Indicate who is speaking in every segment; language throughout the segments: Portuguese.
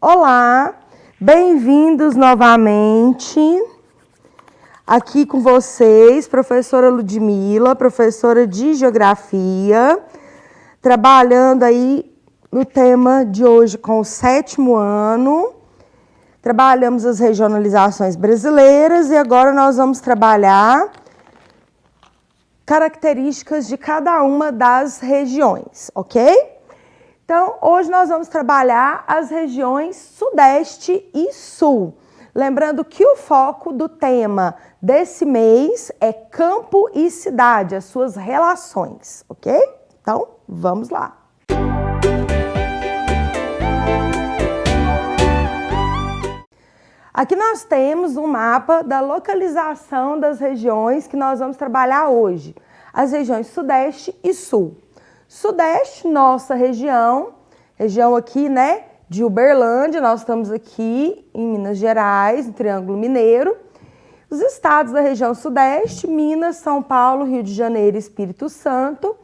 Speaker 1: Olá, bem-vindos novamente aqui com vocês, professora Ludmila, professora de Geografia, trabalhando aí no tema de hoje com o 7º ano. Trabalhamos as regionalizações brasileiras e agora nós vamos trabalhar características de cada uma das regiões, ok? Então, hoje nós vamos trabalhar as regiões Sudeste e Sul. Lembrando que o foco do tema desse mês é campo e cidade, as suas relações, ok? Então, vamos lá. Aqui nós temos um mapa da localização das regiões que nós vamos trabalhar hoje. As regiões Sudeste e Sul. Sudeste, nossa região aqui, né, de Uberlândia, nós estamos aqui em Minas Gerais, no Triângulo Mineiro. Os estados da região Sudeste, Minas, São Paulo, Rio de Janeiro e Espírito Santo.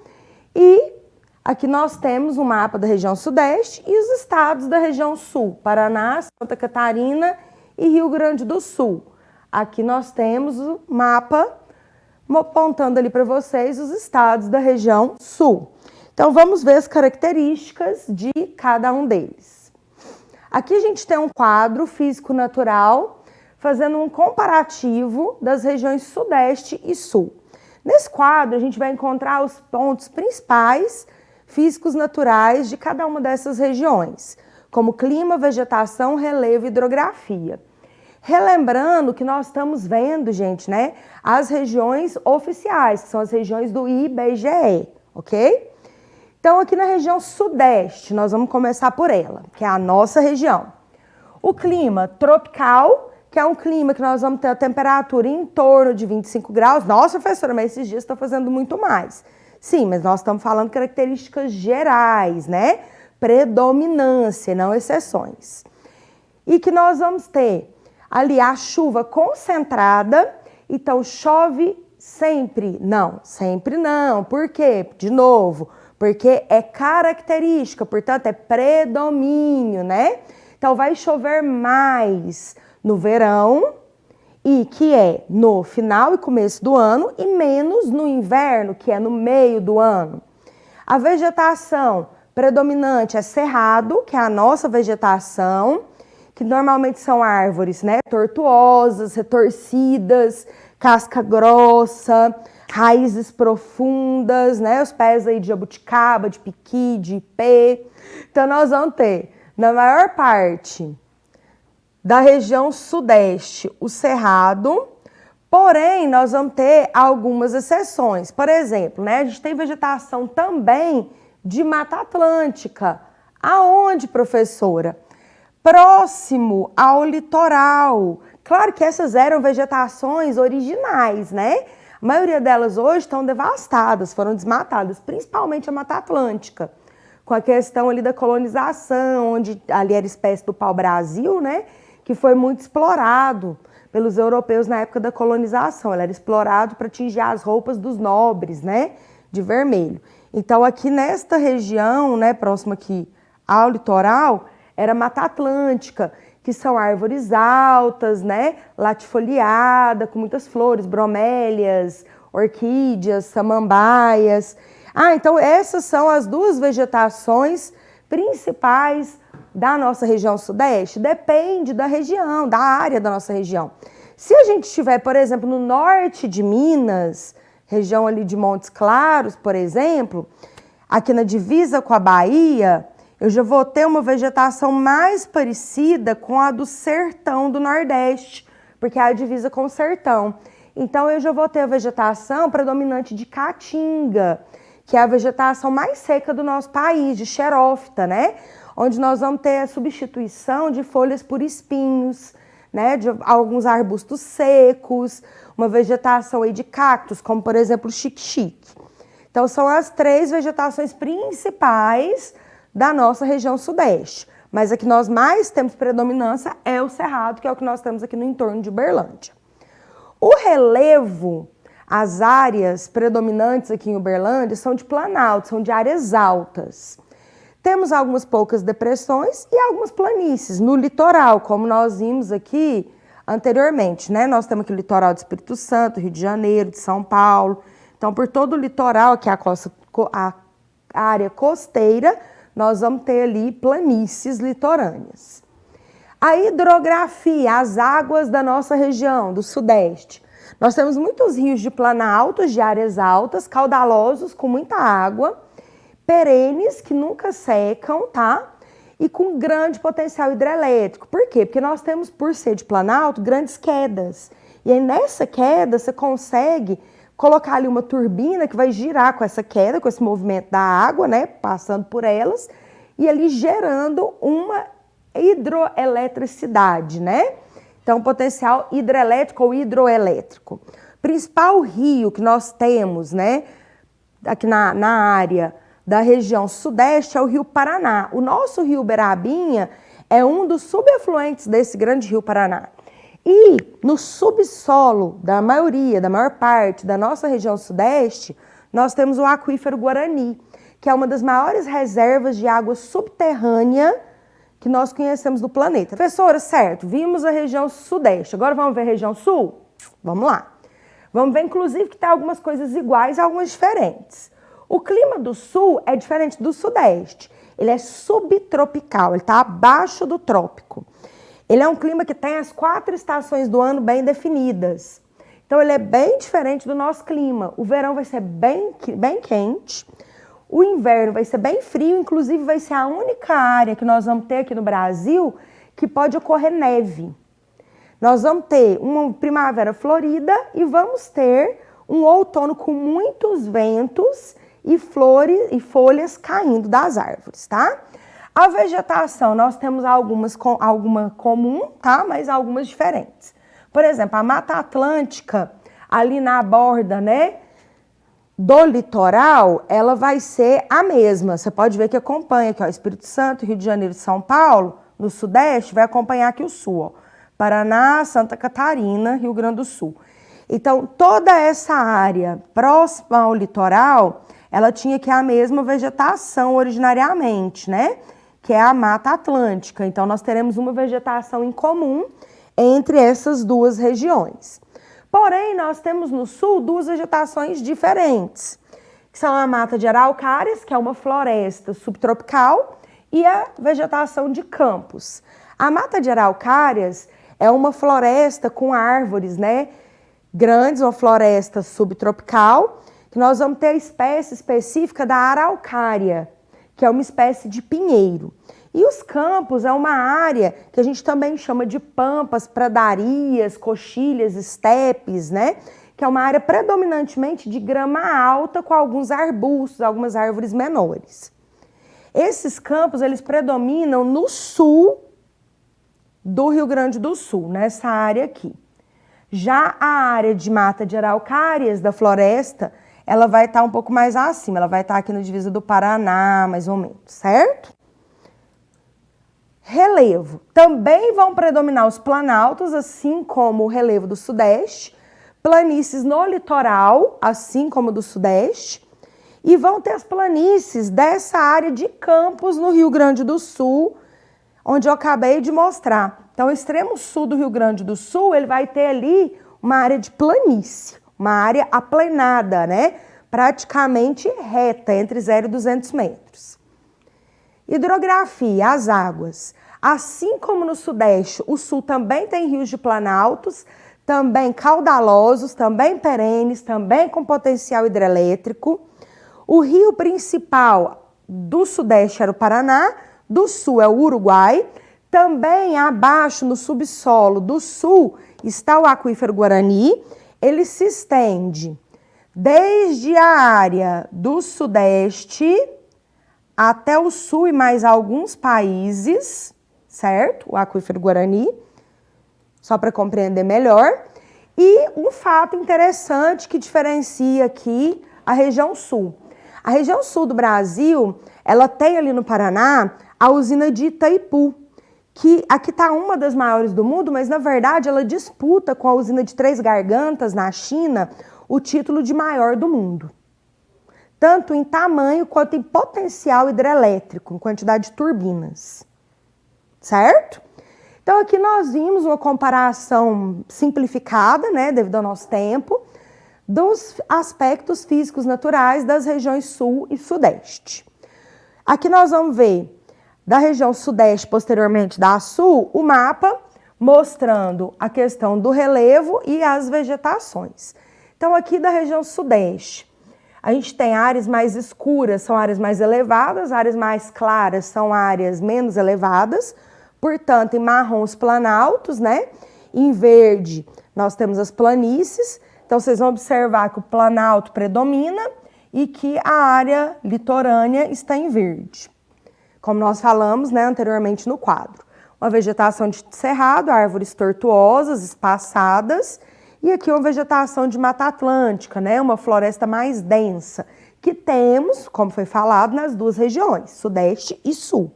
Speaker 1: E aqui nós temos o mapa da região Sudeste e os estados da região Sul, Paraná, Santa Catarina e Rio Grande do Sul. Aqui nós temos o mapa apontando ali para vocês os estados da região Sul. Então, vamos ver as características de cada um deles. Aqui a gente tem um quadro físico-natural fazendo um comparativo das regiões Sudeste e Sul. Nesse quadro, a gente vai encontrar os pontos principais físicos naturais de cada uma dessas regiões, como clima, vegetação, relevo e hidrografia. Relembrando que nós estamos vendo, gente, né, as regiões oficiais, que são as regiões do IBGE, ok? Então, aqui na região Sudeste, nós vamos começar por ela, que é a nossa região. O clima tropical, que é um clima que nós vamos ter a temperatura em torno de 25 graus. Nossa, professora, mas esses dias está fazendo muito mais. Sim, mas nós estamos falando características gerais, né? Predominância, não exceções. E que nós vamos ter ali a chuva concentrada, então chove sempre? Não, sempre não. Por quê? De novo, porque é característica, portanto é predomínio, né? Então vai chover mais no verão, e que é no final e começo do ano, e menos no inverno, que é no meio do ano. A vegetação predominante é cerrado, que é a nossa vegetação, que normalmente são árvores, né, tortuosas, retorcidas, casca grossa, raízes profundas, né, os pés aí de jabuticaba, de piqui, de ipê. Então nós vamos ter, na maior parte da região Sudeste, o cerrado, porém nós vamos ter algumas exceções. Por exemplo, né, a gente tem vegetação também de Mata Atlântica. Aonde, professora? Próximo ao litoral. Claro que essas eram vegetações originais, né? A maioria delas hoje estão devastadas, foram desmatadas, principalmente a Mata Atlântica, com a questão ali da colonização, onde ali era a espécie do pau-brasil, né? Que foi muito explorado pelos europeus na época da colonização. Ela era explorado para tingir as roupas dos nobres, né? De vermelho. Então, aqui nesta região, né, próxima aqui ao litoral, era Mata Atlântica, que são árvores altas, né, latifoliada, com muitas flores, bromélias, orquídeas, samambaias. Então essas são as duas vegetações principais da nossa região Sudeste. Depende da região, da área da nossa região. Se a gente estiver, por exemplo, no norte de Minas, região ali de Montes Claros, por exemplo, aqui na divisa com a Bahia, eu já vou ter uma vegetação mais parecida com a do sertão do Nordeste, porque é a divisa com o sertão. Então, eu já vou ter a vegetação predominante de caatinga, que é a vegetação mais seca do nosso país, de xerófita, né? Onde nós vamos ter a substituição de folhas por espinhos, né? De alguns arbustos secos, uma vegetação aí de cactos, como, por exemplo, o xique-xique. Então, são as 3 vegetações principais da nossa região Sudeste. Mas a que nós mais temos predominância é o cerrado, que é o que nós temos aqui no entorno de Uberlândia. O relevo, as áreas predominantes aqui em Uberlândia são de planalto, são de áreas altas. Temos algumas poucas depressões e algumas planícies no litoral, como nós vimos aqui anteriormente, né? Nós temos aqui o litoral do Espírito Santo, Rio de Janeiro, de São Paulo. Então, por todo o litoral, aqui a área costeira, nós vamos ter ali planícies litorâneas. A hidrografia, as águas da nossa região, do Sudeste. Nós temos muitos rios de planaltos, de áreas altas, caudalosos, com muita água, perenes, que nunca secam, tá? E com grande potencial hidrelétrico. Por quê? Porque nós temos, por ser de planalto, grandes quedas. E aí, nessa queda, você consegue colocar ali uma turbina que vai girar com essa queda, com esse movimento da água, né? Passando por elas, e ali gerando uma hidroeletricidade, né? Então, potencial hidrelétrico ou hidroelétrico. Principal rio que nós temos, né? Aqui na área da região sudeste é o Rio Paraná. O nosso Rio Uberabinha é um dos subafluentes desse grande Rio Paraná. E no subsolo da maior parte da nossa região sudeste, nós temos o aquífero Guarani, que é uma das maiores reservas de água subterrânea que nós conhecemos do planeta. Professora, certo, vimos a região sudeste, agora vamos ver a região sul? Vamos lá. Vamos ver, inclusive, que tem algumas coisas iguais e algumas diferentes. O clima do sul é diferente do sudeste. Ele é subtropical, ele está abaixo do trópico. Ele é um clima que tem as 4 estações do ano bem definidas. Então, ele é bem diferente do nosso clima. O verão vai ser bem quente, o inverno vai ser bem frio, inclusive vai ser a única área que nós vamos ter aqui no Brasil que pode ocorrer neve. Nós vamos ter uma primavera florida e vamos ter um outono com muitos ventos e flores e folhas caindo das árvores, tá? A vegetação, nós temos alguma comum, tá? Mas algumas diferentes. Por exemplo, a Mata Atlântica, ali na borda, né, do litoral, ela vai ser a mesma. Você pode ver que acompanha aqui, ó, Espírito Santo, Rio de Janeiro e São Paulo, no sudeste, vai acompanhar aqui o sul, ó. Paraná, Santa Catarina, Rio Grande do Sul. Então, toda essa área próxima ao litoral, ela tinha que a mesma vegetação originariamente, né? Que é a Mata Atlântica. Então, nós teremos uma vegetação em comum entre essas duas regiões. Porém, nós temos no sul 2 vegetações diferentes, que são a mata de araucárias, que é uma floresta subtropical, e a vegetação de campos. A mata de araucárias é uma floresta com árvores, né, grandes, uma floresta subtropical, que nós vamos ter a espécie específica da araucária, que é uma espécie de pinheiro. E os campos é uma área que a gente também chama de pampas, pradarias, coxilhas, estepes, né? Que é uma área predominantemente de grama alta com alguns arbustos, algumas árvores menores. Esses campos, eles predominam no sul do Rio Grande do Sul, nessa área aqui. Já a área de mata de araucárias, da floresta, ela vai estar um pouco mais acima, ela vai estar aqui na divisa do Paraná, mais ou menos, certo? Relevo. Também vão predominar os planaltos, assim como o relevo do Sudeste, planícies no litoral, assim como do Sudeste, e vão ter as planícies dessa área de campos no Rio Grande do Sul, onde eu acabei de mostrar. Então, o extremo sul do Rio Grande do Sul, ele vai ter ali uma área de planície, uma área aplanada, né? Praticamente reta, entre 0 e 200 metros. Hidrografia, as águas. Assim como no Sudeste, o Sul também tem rios de planaltos, também caudalosos, também perenes, também com potencial hidrelétrico. O rio principal do Sudeste era o Paraná, do Sul é o Uruguai. Também abaixo, no subsolo do Sul, está o aquífero Guarani. Ele se estende desde a área do Sudeste até o Sul e mais alguns países, certo? O aquífero Guarani, só para compreender melhor. E um fato interessante que diferencia aqui a região sul. A região sul do Brasil, ela tem ali no Paraná a usina de Itaipu, que aqui está uma das maiores do mundo, mas na verdade ela disputa com a usina de Três Gargantas, na China, o título de maior do mundo. tanto em tamanho quanto em potencial hidrelétrico, em quantidade de turbinas. Certo? Então, aqui nós vimos uma comparação simplificada, né, devido ao nosso tempo, dos aspectos físicos naturais das regiões sul e sudeste. Aqui nós vamos ver da região sudeste, posteriormente da sul, o mapa mostrando a questão do relevo e as vegetações. Então, aqui da região sudeste, a gente tem áreas mais escuras, são áreas mais elevadas, áreas mais claras são áreas menos elevadas, portanto, em marrom os planaltos, né? Em verde nós temos as planícies, então vocês vão observar que o planalto predomina e que a área litorânea está em verde. Como nós falamos, né, anteriormente no quadro. Uma vegetação de cerrado, árvores tortuosas, espaçadas, e aqui uma vegetação de mata atlântica, né, uma floresta mais densa, que temos, como foi falado, nas duas regiões, sudeste e sul.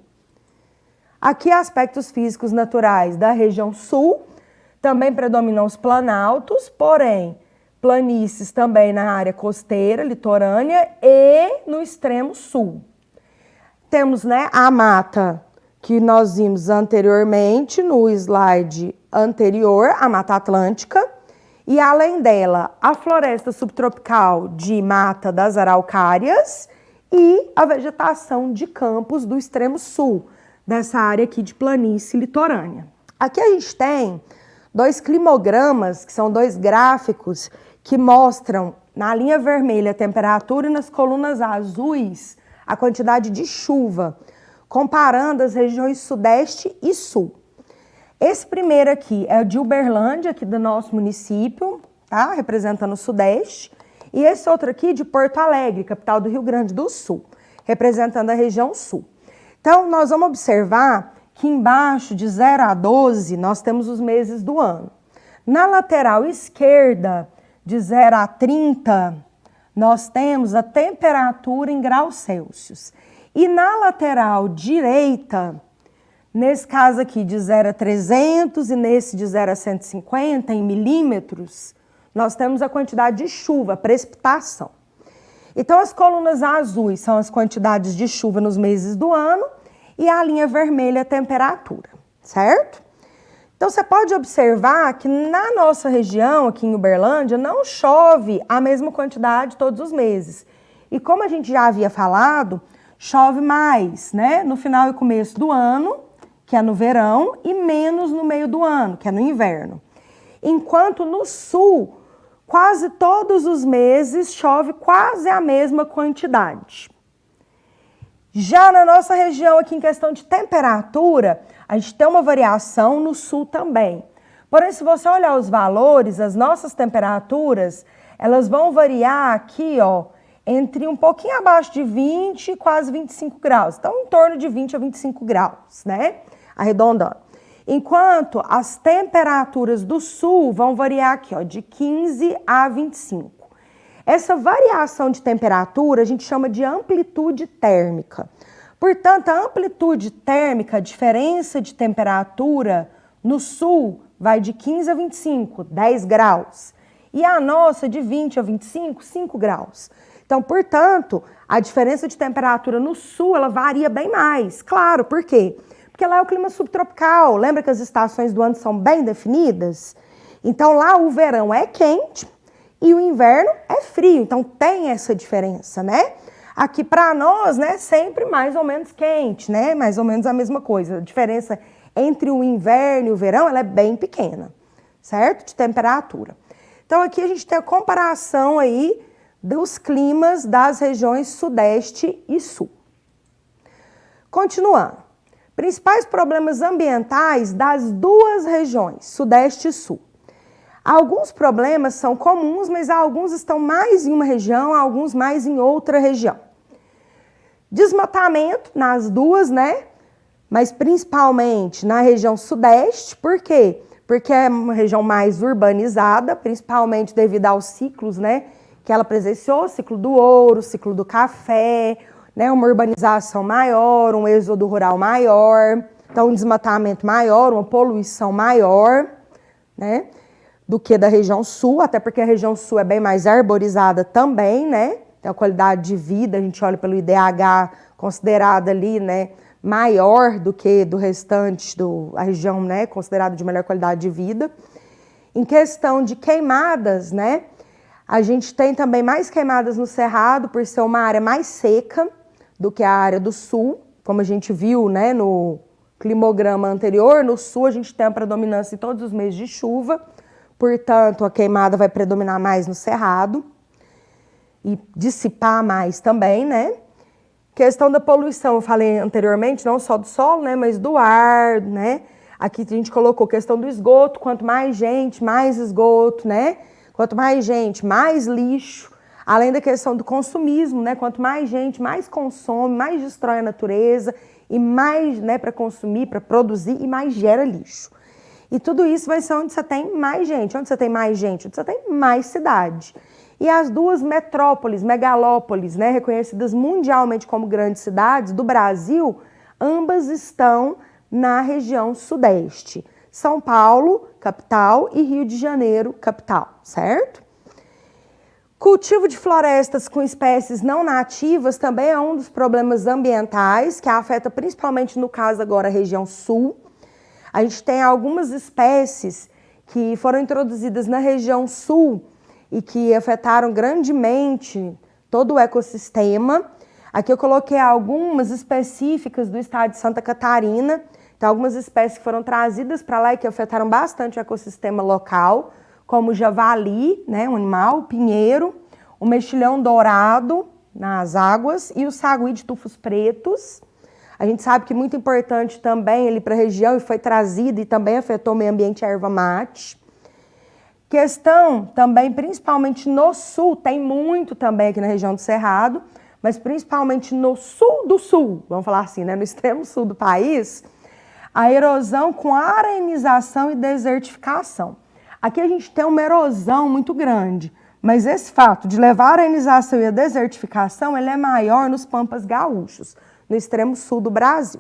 Speaker 1: Aqui aspectos físicos naturais da região sul, também predominam os planaltos, porém, planícies também na área costeira, litorânea e no extremo sul. Temos, né, a mata que nós vimos anteriormente no slide anterior, a Mata Atlântica, e além dela, a floresta subtropical de mata das araucárias e a vegetação de campos do extremo sul, dessa área aqui de planície litorânea. Aqui a gente tem dois climogramas, que são dois gráficos que mostram na linha vermelha a temperatura e nas colunas azuis a quantidade de chuva, comparando as regiões sudeste e sul. Esse primeiro aqui é o de Uberlândia, aqui do nosso município, tá? Representando o sudeste. E esse outro aqui de Porto Alegre, capital do Rio Grande do Sul, representando a região sul. Então, nós vamos observar que embaixo de 0 a 12, nós temos os meses do ano. Na lateral esquerda, de 0 a 30, nós temos a temperatura em graus Celsius. E na lateral direita, nesse caso aqui de 0 a 300 e nesse de 0 a 150 em milímetros, nós temos a quantidade de chuva, precipitação. Então, as colunas azuis são as quantidades de chuva nos meses do ano e a linha vermelha é a temperatura, certo? Então, você pode observar que na nossa região, aqui em Uberlândia, não chove a mesma quantidade todos os meses. E como a gente já havia falado, chove mais, né, no final e começo do ano, que é no verão, e menos no meio do ano, que é no inverno. Enquanto no sul, quase todos os meses chove quase a mesma quantidade. Já na nossa região aqui em questão de temperatura, a gente tem uma variação no sul também. Porém, se você olhar os valores, as nossas temperaturas, elas vão variar aqui, ó, entre um pouquinho abaixo de 20 e quase 25 graus. Então, em torno de 20 a 25 graus, né? Arredondando. Enquanto as temperaturas do sul vão variar aqui, ó, de 15 a 25. Essa variação de temperatura a gente chama de amplitude térmica. Portanto, a amplitude térmica, a diferença de temperatura no sul vai de 15 a 25, 10 graus. E a nossa de 20 a 25, 5 graus. Então, portanto, a diferença de temperatura no sul, ela varia bem mais. Claro, por quê? Porque lá é o clima subtropical. Lembra que as estações do ano são bem definidas? Então, lá o verão é quente e o inverno é frio. Então, tem essa diferença, né? Aqui para nós, né, sempre mais ou menos quente, né? Mais ou menos a mesma coisa. A diferença entre o inverno e o verão, ela é bem pequena, certo? De temperatura. Então, aqui a gente tem a comparação aí dos climas das regiões sudeste e sul. Continuando. Principais problemas ambientais das duas regiões, sudeste e sul. Alguns problemas são comuns, mas alguns estão mais em uma região, alguns mais em outra região. Desmatamento nas duas, né? Mas principalmente na região sudeste. Por quê? Porque é uma região mais urbanizada, principalmente devido aos ciclos, né, que ela presenciou, o ciclo do ouro, o ciclo do café, né, uma urbanização maior, um êxodo rural maior, então um desmatamento maior, uma poluição maior, né, do que da região sul, até porque a região sul é bem mais arborizada também, né, tem a qualidade de vida, a gente olha pelo IDH considerado ali, né, maior do que do restante da região, né, considerado de melhor qualidade de vida. Em questão de queimadas, né, a gente tem também mais queimadas no Cerrado, por ser uma área mais seca do que a área do Sul, como a gente viu, né, no climograma anterior. No Sul a gente tem a predominância em todos os meses de chuva, portanto a queimada vai predominar mais no Cerrado e dissipar mais também, né. Questão da poluição, eu falei anteriormente, não só do solo, né, mas do ar, né. Aqui a gente colocou questão do esgoto, quanto mais gente, mais esgoto, né? Quanto mais gente, mais lixo. Além da questão do consumismo, né? Quanto mais gente, mais consome, mais destrói a natureza e mais, né, para consumir, para produzir e mais gera lixo. E tudo isso vai ser onde você tem mais gente. Onde você tem mais gente? Onde você tem mais cidade. E as duas metrópoles, megalópolis, né, reconhecidas mundialmente como grandes cidades do Brasil, ambas estão na região sudeste. São Paulo, capital, e Rio de Janeiro, capital, certo? Cultivo de florestas com espécies não nativas também é um dos problemas ambientais que afeta principalmente, no caso agora, a região sul. A gente tem algumas espécies que foram introduzidas na região sul e que afetaram grandemente todo o ecossistema. Aqui eu coloquei algumas específicas do estado de Santa Catarina. Tem algumas espécies que foram trazidas para lá e que afetaram bastante o ecossistema local, como o javali, né, um animal, o pinheiro, o mexilhão dourado nas águas e o sagui de tufos pretos. A gente sabe que muito importante também ele para a região e foi trazido e também afetou o meio ambiente, a erva mate. Questão também, principalmente no sul, tem muito também aqui na região do Cerrado, mas principalmente no sul do sul, vamos falar assim, né, no extremo sul do país, a erosão com arenização e desertificação. Aqui a gente tem uma erosão muito grande, mas esse fato de levar a arenização e a desertificação, ele é maior nos pampas gaúchos, no extremo sul do Brasil.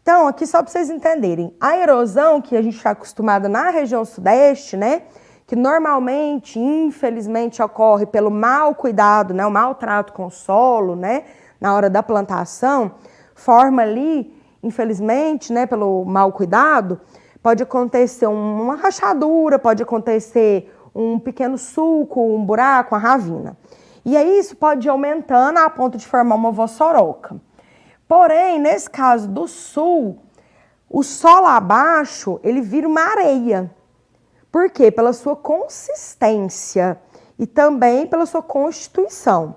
Speaker 1: Então, aqui só para vocês entenderem, a erosão que a gente está acostumada na região sudeste, né, que normalmente, infelizmente, ocorre pelo mau cuidado, né, o maltrato com o solo, né, na hora da plantação, forma ali, infelizmente, né, pelo mau cuidado, pode acontecer uma rachadura, pode acontecer um pequeno sulco, um buraco, uma ravina. E aí isso pode ir aumentando a ponto de formar uma vossoroca. Porém, nesse caso do sul, o solo abaixo, ele vira uma areia. Por quê? Pela sua consistência e também pela sua constituição.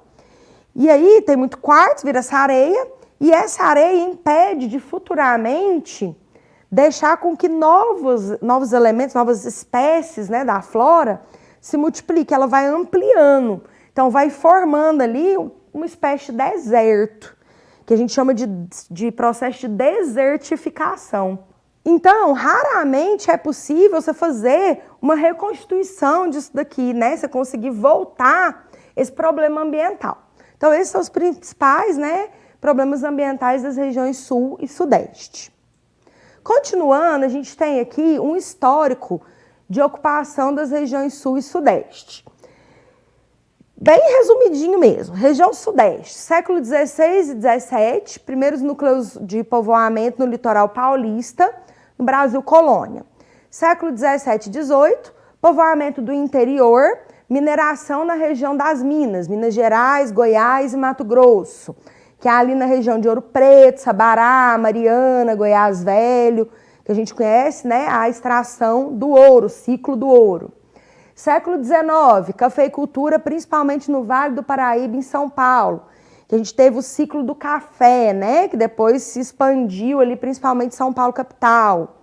Speaker 1: E aí tem muito quartzo, vira essa areia, e essa areia impede de futuramente deixar com que novos elementos, novas espécies, né, da flora se multipliquem. Ela vai ampliando. Então vai formando ali uma espécie de deserto, que a gente chama de processo de desertificação. Então, raramente é possível você fazer uma reconstituição disso daqui, né? Você conseguir voltar esse problema ambiental. Então, esses são os principais, né, problemas ambientais das regiões sul e sudeste. Continuando, a gente tem aqui um histórico de ocupação das regiões sul e sudeste. Bem resumidinho mesmo. Região sudeste, século XVI e XVII, primeiros núcleos de povoamento no litoral paulista, no Brasil colônia. Século XVII e XVIII, povoamento do interior, mineração na região das Minas, Minas Gerais, Goiás e Mato Grosso, que é ali na região de Ouro Preto, Sabará, Mariana, Goiás Velho, que a gente conhece, né, a extração do ouro, ciclo do ouro. Século XIX, cafeicultura, principalmente no Vale do Paraíba, em São Paulo, que a gente teve o ciclo do café, né, que depois se expandiu ali, principalmente em São Paulo, capital.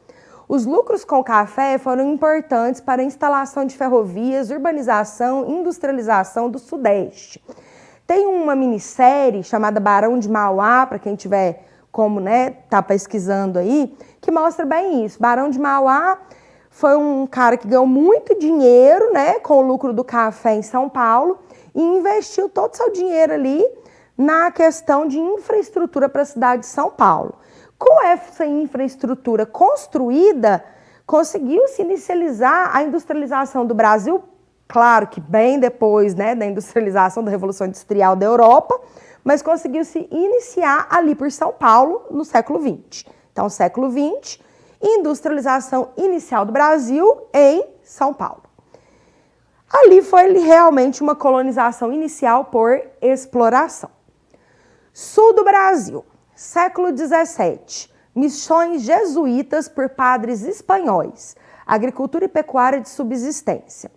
Speaker 1: Os lucros com o café foram importantes para a instalação de ferrovias, urbanização, industrialização do Sudeste. Tem uma minissérie chamada Barão de Mauá, para quem tiver como, né, tá pesquisando aí, que mostra bem isso. Barão de Mauá foi um cara que ganhou muito dinheiro, né, com o lucro do café em São Paulo e investiu todo o seu dinheiro ali na questão de infraestrutura para a cidade de São Paulo. Com essa infraestrutura construída, conseguiu-se inicializar a industrialização do Brasil claro que bem depois, né, da industrialização, da Revolução Industrial da Europa, mas conseguiu se iniciar ali por São Paulo no século XX. Então, século XX, industrialização inicial do Brasil em São Paulo. Ali foi realmente uma colonização inicial por exploração. Sul do Brasil, século XVII, missões jesuítas por padres espanhóis, agricultura e pecuária de subsistência.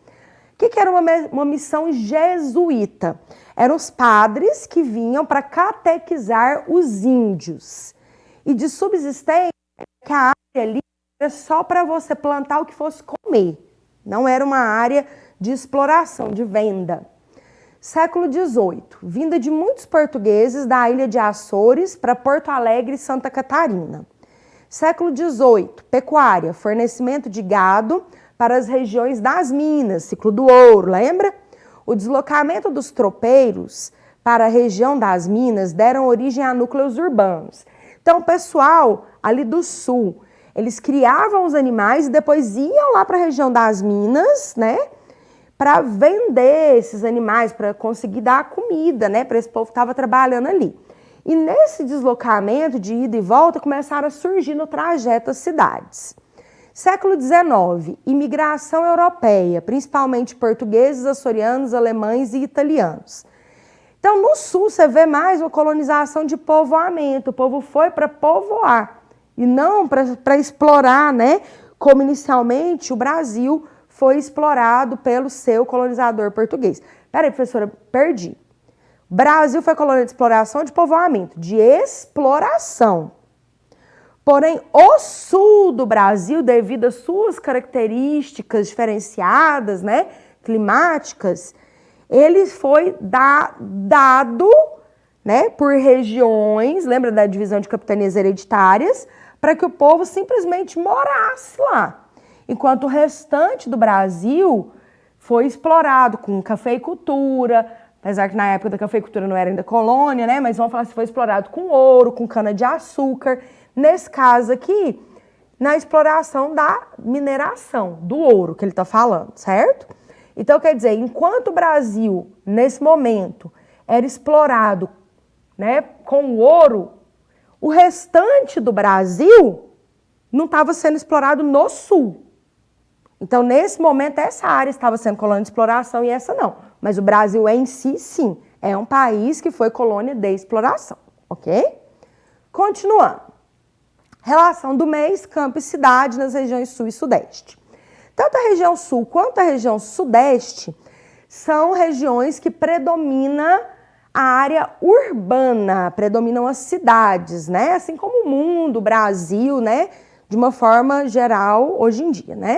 Speaker 1: O que era uma missão jesuíta? Eram os padres que vinham para catequizar os índios. E de subsistência, que a área ali era só para você plantar o que fosse comer. Não era uma área de exploração, de venda. Século XVIII, vinda de muitos portugueses da ilha de Açores para Porto Alegre e Santa Catarina. Século XVIII, pecuária, fornecimento de gado para as regiões das minas, ciclo do ouro, lembra? O deslocamento dos tropeiros para a região das minas deram origem a núcleos urbanos. Então, o pessoal ali do sul, eles criavam os animais e depois iam lá para a região das minas, né? Para vender esses animais, para conseguir dar comida, né, para esse povo que estava trabalhando ali. E nesse deslocamento de ida e volta, começaram a surgir no trajeto as cidades. Século XIX, imigração europeia, principalmente portugueses, açorianos, alemães e italianos. Então, no sul, você vê mais uma colonização de povoamento. O povo foi para povoar e não para explorar, né, como inicialmente o Brasil foi explorado pelo seu colonizador português. Peraí, professora, perdi. Brasil foi colônia de exploração ou de povoamento? De exploração. Porém, o sul do Brasil, devido às suas características diferenciadas, né, climáticas, ele foi dado, né, por regiões, lembra da divisão de capitanias hereditárias, para que o povo simplesmente morasse lá. Enquanto o restante do Brasil foi explorado com cafeicultura, apesar que na época da cafeicultura não era ainda colônia, né? Mas vamos falar se foi explorado com ouro, com cana-de-açúcar. Nesse caso aqui, na exploração da mineração, do ouro que ele está falando, certo? Então, quer dizer, enquanto o Brasil, nesse momento, era explorado, né, com ouro, o restante do Brasil não estava sendo explorado no sul. Então, nesse momento, essa área estava sendo colônia de exploração e essa não. Mas o Brasil em si, sim, é um país que foi colônia de exploração, ok? Continuando. Relação do mês, campo e cidade nas regiões sul e sudeste. Tanto a região sul quanto a região sudeste são regiões que predomina a área urbana, predominam as cidades, né? Assim como o mundo, o Brasil, né? De uma forma geral, hoje em dia, né?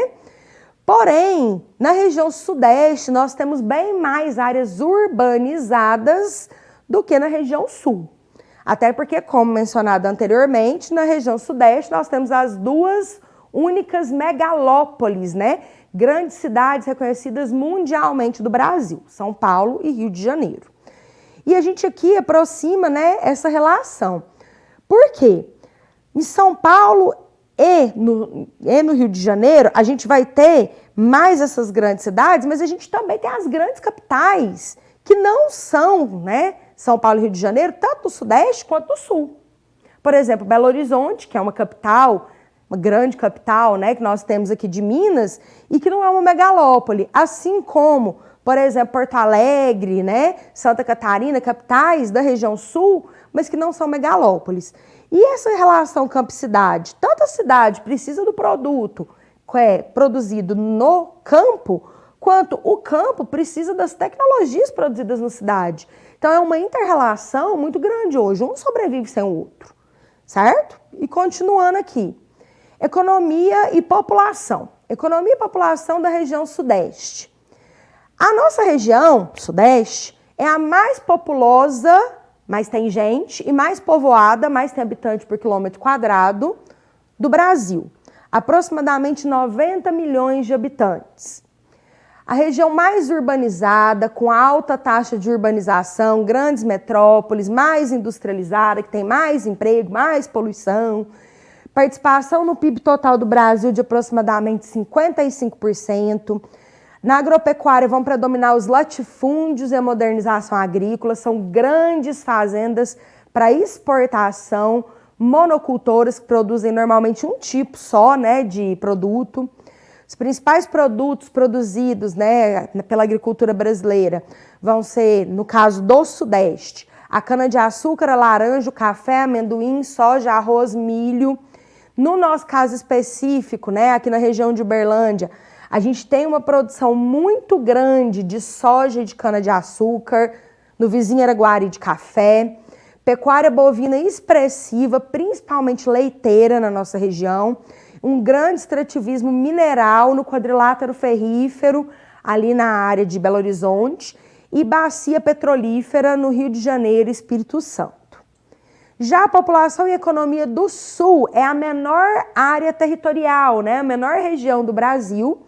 Speaker 1: Porém, na região sudeste, nós temos bem mais áreas urbanizadas do que na região sul. Até porque, como mencionado anteriormente, na região sudeste nós temos as duas únicas megalópolis, né? Grandes cidades reconhecidas mundialmente do Brasil, São Paulo e Rio de Janeiro. E a gente aqui aproxima, né, essa relação. Por quê? Em São Paulo e no Rio de Janeiro, a gente vai ter mais essas grandes cidades, mas a gente também tem as grandes capitais, que não são, né, São Paulo e Rio de Janeiro, tanto do Sudeste quanto do Sul. Por exemplo, Belo Horizonte, que é uma capital, uma grande capital, né, que nós temos aqui de Minas, e que não é uma megalópole, assim como, por exemplo, Porto Alegre, né, Santa Catarina, capitais da região sul, mas que não são megalópolis. E essa relação campo-cidade, tanto a cidade precisa do produto que é produzido no campo, quanto o campo precisa das tecnologias produzidas na cidade. Então é uma inter-relação muito grande hoje, um sobrevive sem o outro, certo? E continuando aqui, economia e população. Economia e população da região sudeste. A nossa região, sudeste, é a mais populosa, mais tem gente, e mais povoada, mais tem habitante por quilômetro quadrado do Brasil. Aproximadamente 90 milhões de habitantes. A região mais urbanizada, com alta taxa de urbanização, grandes metrópoles, mais industrializada, que tem mais emprego, mais poluição. Participação no PIB total do Brasil de aproximadamente 55%. Na agropecuária vão predominar os latifúndios e a modernização agrícola, são grandes fazendas para exportação, monocultoras que produzem normalmente um tipo só, né, de produto. Os principais produtos produzidos, né, pela agricultura brasileira vão ser, no caso do Sudeste, a cana-de-açúcar, a laranja, o café, amendoim, soja, arroz, milho. No nosso caso específico, né, aqui na região de Uberlândia, a gente tem uma produção muito grande de soja e de cana-de-açúcar, no vizinho Araguari de café, pecuária bovina expressiva, principalmente leiteira na nossa região, um grande extrativismo mineral no quadrilátero ferrífero, ali na área de Belo Horizonte, e bacia petrolífera no Rio de Janeiro e Espírito Santo. Já a população e economia do Sul é a menor área territorial, né? A menor região do Brasil.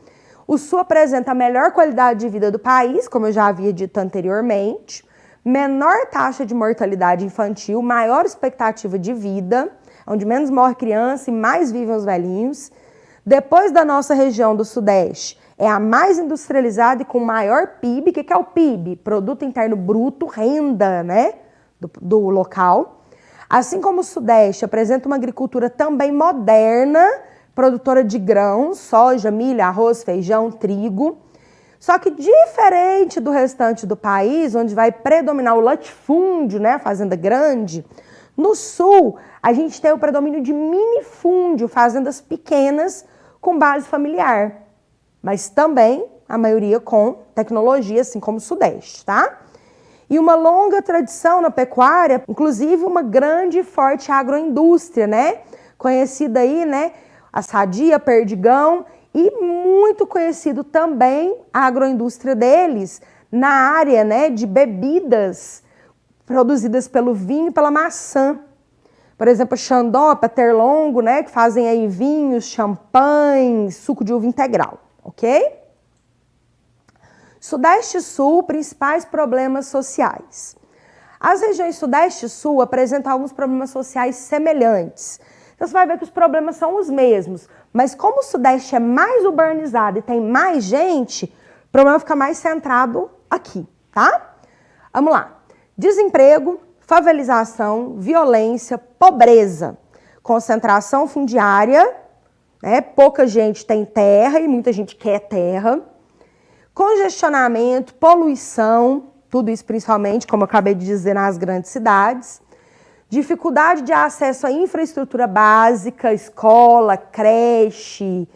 Speaker 1: O Sul apresenta a melhor qualidade de vida do país, como eu já havia dito anteriormente, menor taxa de mortalidade infantil, maior expectativa de vida, onde menos morre criança e mais vivem os velhinhos. Depois da nossa região do Sudeste, é a mais industrializada e com maior PIB. O que é o PIB? Produto Interno Bruto, renda, né, do local. Assim como o Sudeste apresenta uma agricultura também moderna, produtora de grãos, soja, milho, arroz, feijão, trigo. Só que diferente do restante do país, onde vai predominar o latifúndio, né, a fazenda grande, no Sul a gente tem o predomínio de minifúndio, fazendas pequenas com base familiar. Mas também a maioria com tecnologia, assim como o Sudeste, tá? E uma longa tradição na pecuária, inclusive uma grande e forte agroindústria, né? Conhecida aí, né? A Sadia, Perdigão, e muito conhecido também a agroindústria deles na área, né, de bebidas produzidas pelo vinho e pela maçã. Por exemplo, Chandon, Peterlongo, né, que fazem aí vinhos, champanhe, suco de uva integral, ok? Sudeste e Sul, principais problemas sociais. As regiões Sudeste e Sul apresentam alguns problemas sociais semelhantes. Então você vai ver que os problemas são os mesmos, mas como o Sudeste é mais urbanizado e tem mais gente, o problema fica mais centrado aqui, tá? Vamos lá. Desemprego, favelização, violência, pobreza, concentração fundiária, né? Pouca gente tem terra e muita gente quer terra. Congestionamento, poluição, tudo isso principalmente, como eu acabei de dizer, nas grandes cidades. Dificuldade de acesso à infraestrutura básica, escola, creche,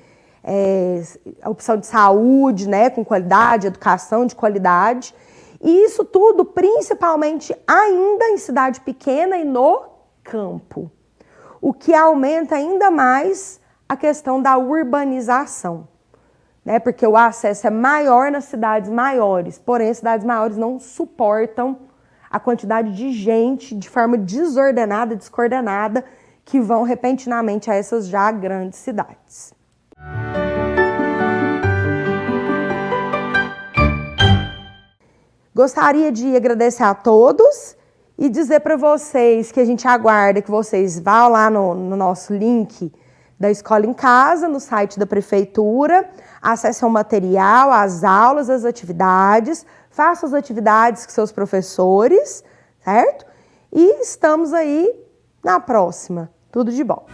Speaker 1: a opção de saúde, né, com qualidade, educação de qualidade. E isso tudo principalmente ainda em cidade pequena e no campo. O que aumenta ainda mais a questão da urbanização. Né, porque o acesso é maior nas cidades maiores, porém as cidades maiores não suportam a quantidade de gente de forma desordenada, descoordenada, que vão repentinamente a essas já grandes cidades. Gostaria de agradecer a todos e dizer para vocês que a gente aguarda que vocês vão lá no nosso link da Escola em Casa, no site da Prefeitura, acessem o material, as aulas, as atividades, façam as atividades com seus professores, certo? E estamos aí na próxima. Tudo de bom!